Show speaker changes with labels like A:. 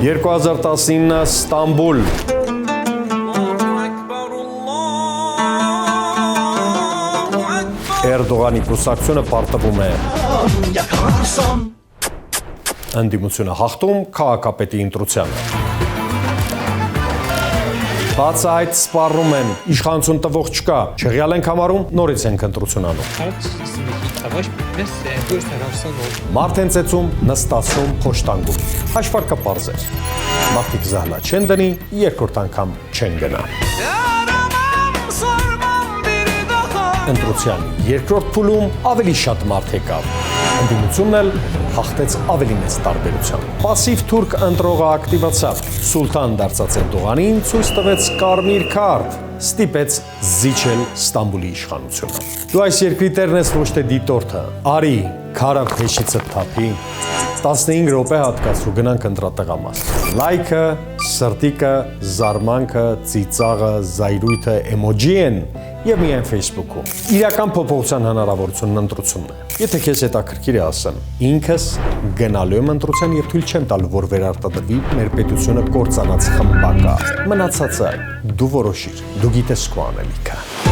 A: 2019 Ստամբուլ Էրդողանի կուսակցությունը պարտվում է ընդդիմությունը հաղթում քաղաքապետի ընտրությանը Բաց այդ սպառնում են, իշխանություն տվող չկա, չեղյալ ենք համարում, նորից ենք ընտրություն անում։ Մարդ են ծեծում, նստացում, փոշտանգում։ Հաշվարկը պարզ էր։ Մարդիկ զահլա չեն դնի, երկրորդ անգամ չեն գնա։ Ընտրության երկրորդ փուլում ավելի շատ մարդ եկավ։ Ընդդիմությունն էլ հաղթեց ավելի մեծ տարբերությամբ։ Պասիվ թուրք ընտրողը ակտիվացավ։ Սուլթան դարձած Էրդողանին ցույց տվեց կարմիր քարտ, ստիպեց զիջել Ստամբուլի իշխանությունը։ Դու այս երկրի տերն ես, ոչ թե դիտորդը։ Արի, քարը փեշիցը թափի։ 15 րոպե հատկացրու գնանք ընտրատեղամաս։ Լայքը, սրտիկը, զարմանքը, ծիծաղը, զայրույթը էմոջի են եւ միայն Facebook-ում։ Իրական փոփոխության հնարավորությունն ընտրությունն է։ Եթե քեզ հետաքրքիր է ասեմ, ինքս գնալու եմ ընտրության եւ թույլ չեմ տալ, որ վերարտադրվի մեր պետությունը կործանած խմբակա։ Մնացածը դու որոշիր, դու գիտես քո անելիքը։